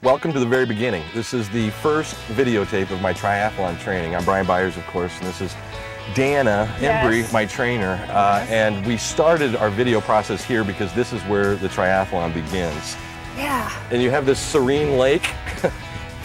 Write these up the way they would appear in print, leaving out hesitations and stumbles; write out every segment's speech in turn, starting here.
Welcome to the very beginning. This is the first videotape of my triathlon training. I'm Brian Byers, of course, and this is Dana Embry, my trainer. And we started our video process here because this is where the triathlon begins. Yeah. And you have this serene lake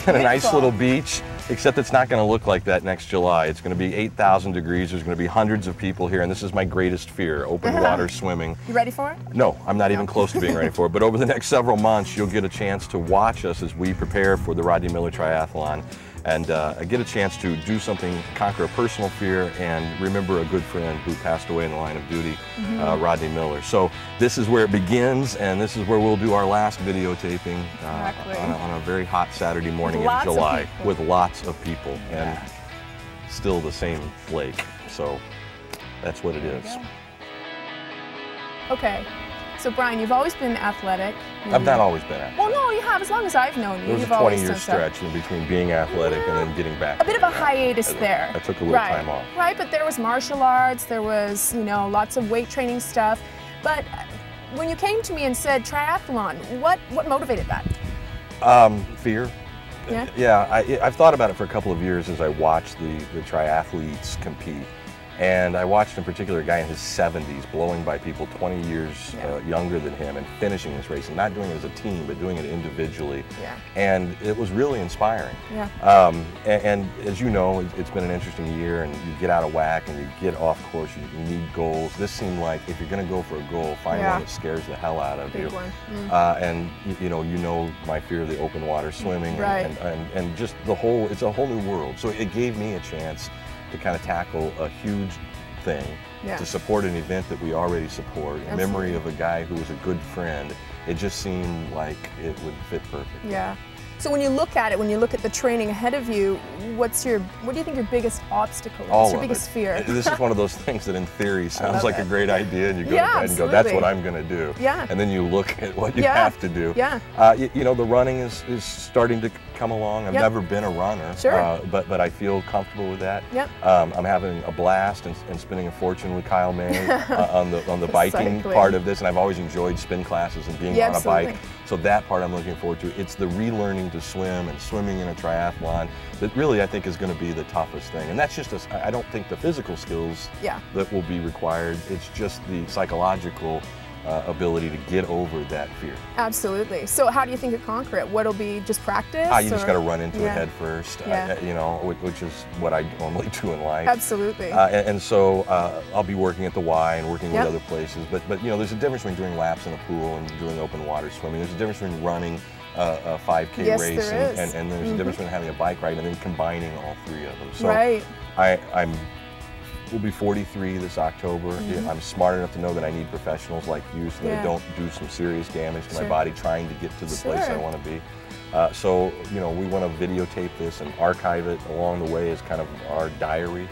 and a nice little beach, except it's not going to look like that next July. It's going to be 8,000 degrees. There's going to be hundreds of people here, and this is my greatest fear, open water swimming. You ready for it? No, I'm not even close to being ready for it. But over the next several months, you'll get a chance to watch us as we prepare for the Rodney Miller Triathlon and get a chance to do something, conquer a personal fear, and remember a good friend who passed away in the line of duty, Rodney Miller. So this is where it begins, and this is where we'll do our last videotaping on a very hot Saturday morning in July with lots of people and still the same lake. So that's what it is. Okay. So Brian, you've always been athletic. I've not always been athletic. Well, no, you have. As long as I've known you, there was you've a always 20-year stretch in between being athletic and then getting back. A bit of a hiatus there. I took a little time off. Right, but there was martial arts, there was, you know, lots of weight training stuff. But when you came to me and said triathlon, what motivated that? Fear. Yeah? Yeah, I've thought about it for a couple of years as I watched the triathletes compete. And I watched in particular a guy in his 70s blowing by people 20 years younger than him and finishing this race and not doing it as a team but doing it individually. And it was really inspiring. And as you know, it's been an interesting year, and you get out of whack and you get off course, you need goals. This seemed like if you're going to go for a goal, find one that scares the hell out of you. And you know my fear of the open water swimming and just the whole, it's a whole new world. So it gave me a chance to kind of tackle a huge thing, to support an event that we already support, in memory of a guy who was a good friend. It just seemed like it would fit perfectly. Yeah. So when you look at it, when you look at the training ahead of you, what do you think your biggest obstacle is? What's your biggest fear? This is one of those things that in theory sounds like a great idea, and you go to bed and go, that's what I'm going to do. And then you look at what you have to do. You know, the running is starting to come along. I've never been a runner, but I feel comfortable with that. I'm having a blast and spending a fortune with Kyle May on the biking part of this, and I've always enjoyed spin classes and being on a bike. So that part I'm looking forward to. It's the relearning to swim and swimming in a triathlon that really I think is going to be the toughest thing. And that's just, I don't think the physical skills that will be required. It's just the psychological ability to get over that fear. Absolutely. So how do you think you conquer it? What'll be just practice? You just got to run into it head first, you know, which is what I normally do in life. Absolutely. And so I'll be working at the Y and working with other places. But you know, there's a difference between doing laps in a pool and doing open water swimming. There's a difference between running a 5K race and there's a difference between having a bike ride and then combining all three of them. So we'll be 43 this October. I'm smart enough to know that I need professionals like you so that I don't do some serious damage to my body trying to get to the place I want to be. So, you know, we want to videotape this and archive it along the way as kind of our diary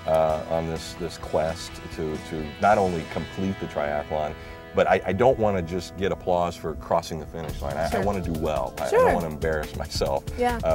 on this quest to not only complete the triathlon, but I don't want to just get applause for crossing the finish line. I want to do well. I don't want to embarrass myself,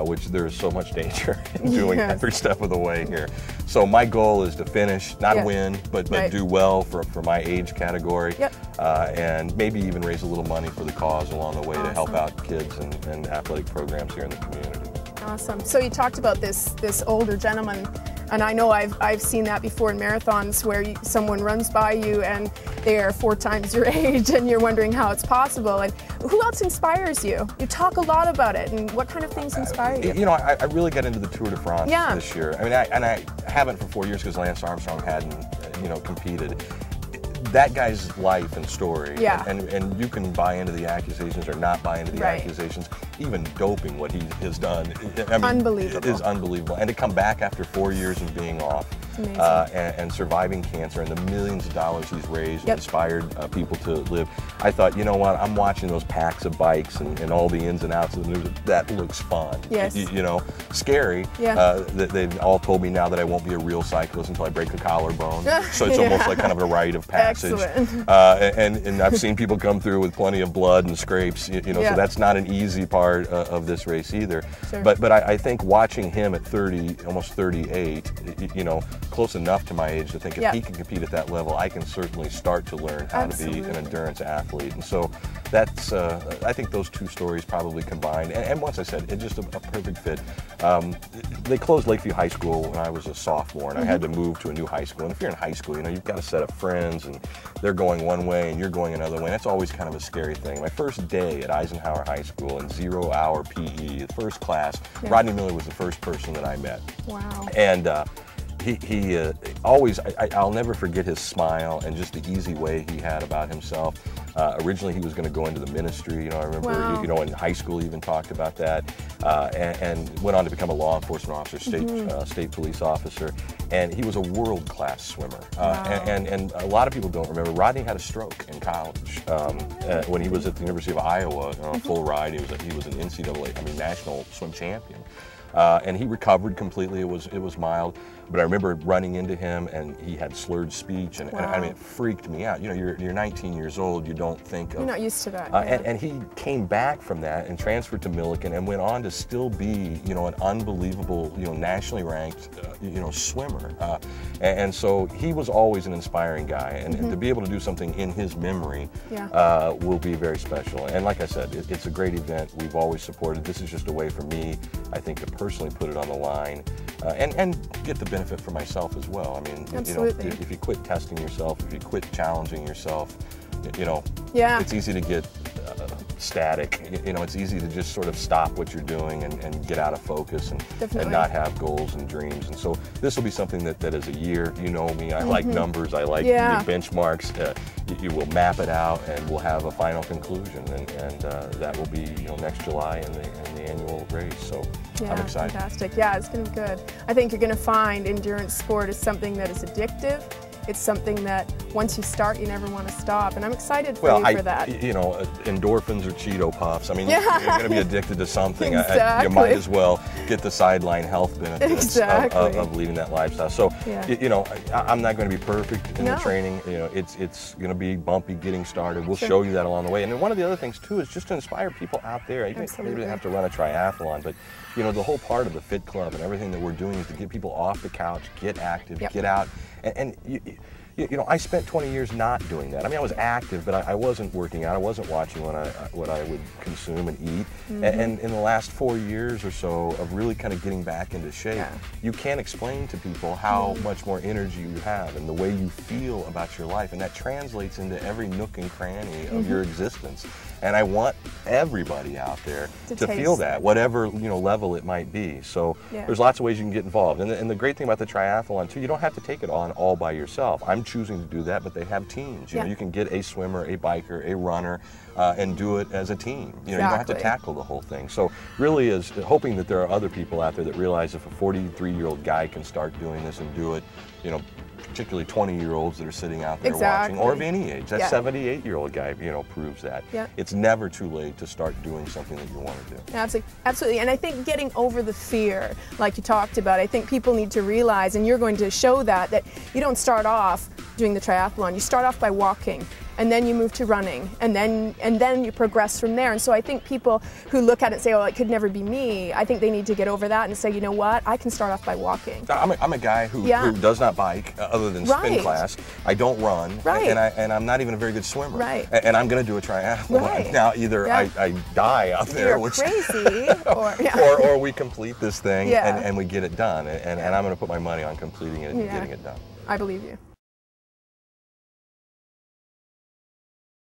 which there is so much danger in doing every step of the way here. So my goal is to finish, not win, but do well for my age category, and maybe even raise a little money for the cause along the way to help out kids and athletic programs here in the community. Awesome. So you talked about this older gentleman, and I know I've seen that before in marathons where someone runs by you and they are 4 times your age and you're wondering how it's possible. And who else inspires you? You talk a lot about it, and what kind of things inspire you? You know, I really got into the Tour de France this year. I mean, I haven't for 4 years because Lance Armstrong hadn't, you know, competed. That guy's life and story, and you can buy into the accusations or not buy into the accusations. Even doping, what he has done, I mean, unbelievable. Is unbelievable. And to come back after 4 years of being off and surviving cancer, and the millions of dollars he's raised, inspired people to live. I thought, you know what, I'm watching those packs of bikes and all the ins and outs of the news. That looks fun. You know, scary. They've all told me now that I won't be a real cyclist until I break the collarbone. So it's almost like kind of a rite of passage. And I've seen people come through with plenty of blood and scrapes, you know, so that's not an easy part of this race either. But I think watching him at 30, almost 38, you know, close enough to my age to think if he can compete at that level, I can certainly start to learn how to be an endurance athlete. And so that's, I think those two stories probably combined. And once I said, it's just a perfect fit. They closed Lakeview High School when I was a sophomore, and I had to move to a new high school. And if you're in high school, you know, you've got a set of friends, and they're going one way and you're going another way. And that's always kind of a scary thing. My first day at Eisenhower High School in 0-hour PE, the first class, Rodney Miller was the first person that I met. Wow. And he always, I'll never forget his smile and just the easy way he had about himself. Originally, he was going to go into the ministry. You know, I remember, you know, in high school, he even talked about that, and went on to become a law enforcement officer, state police officer, and he was a world-class swimmer. And a lot of people don't remember, Rodney had a stroke in college when he was at the University of Iowa on a full ride. He was an NCAA, national swim champion. And he recovered completely. It was mild, but I remember running into him, and he had slurred speech, and I mean, it freaked me out. You know, you're 19 years old. You don't think of. You're not used to that. And he came back from that and transferred to Millikan and went on to still be, you know, an unbelievable, you know, nationally ranked, you know, swimmer. And so he was always an inspiring guy, and to be able to do something in his memory will be very special. And like I said, it's a great event. We've always supported. This is just a way for me, I think, to personally put it on the line and get the benefit for myself as well. I mean, you know, if you quit testing yourself, if you quit challenging yourself, you know, it's easy to get static. You know, it's easy to just sort of stop what you're doing and get out of focus and not have goals and dreams. And so this will be something that is a year. You know me, I like numbers, I like the benchmarks. You will map it out, and we'll have a final conclusion, and that will be, you know, next July in the annual race. So I'm excited. Fantastic. Yeah, it's going to be good. I think you're going to find endurance sport is something that is addictive. It's something that once you start, you never want to stop, and I'm excited for you for that. You know, endorphins or Cheeto Puffs. I mean, you're going to be addicted to something. Exactly. You might as well get the sideline health benefits of leading that lifestyle. So, you know, I'm not going to be perfect in the training. You know, it's going to be bumpy getting started. We'll show you that along the way. And then one of the other things too is just to inspire people out there. You don't even have to run a triathlon, but you know, the whole part of the Fit Club and everything that we're doing is to get people off the couch, get active, get out, and you know, I spent 20 years not doing that. I mean, I was active, but I wasn't working out. I wasn't watching what I would consume and eat. And in the last 4 years or so of really kind of getting back into shape, you can't explain to people how much more energy you have and the way you feel about your life. And that translates into every nook and cranny of your existence. And I want everybody out there to feel that, whatever, you know, level it might be. So there's lots of ways you can get involved. And the great thing about the triathlon too, you don't have to take it on all by yourself. I'm choosing to do that, but they have teams. You know, you can get a swimmer, a biker, a runner, and do it as a team. You know, you don't have to tackle the whole thing. So really is hoping that there are other people out there that realize if a 43-year-old guy can start doing this and do it, you know, particularly 20-year-olds that are sitting out there watching, or of any age. That 78-year-old guy, you know, proves that. It's never too late to start doing something that you want to do. Absolutely. And I think getting over the fear, like you talked about, I think people need to realize, and you're going to show that you don't start off doing the triathlon. You start off by walking, and then you move to running, and then you progress from there. And so I think people who look at it and say, oh, it could never be me, I think they need to get over that and say, you know what, I can start off by walking. I'm a guy who does not bike other than spin class. I don't run, and I'm not even a very good swimmer. And I'm going to do a triathlon. Now either I die out there, which crazy, or we complete this thing and we get it done. And I'm going to put my money on completing it and getting it done. I believe you.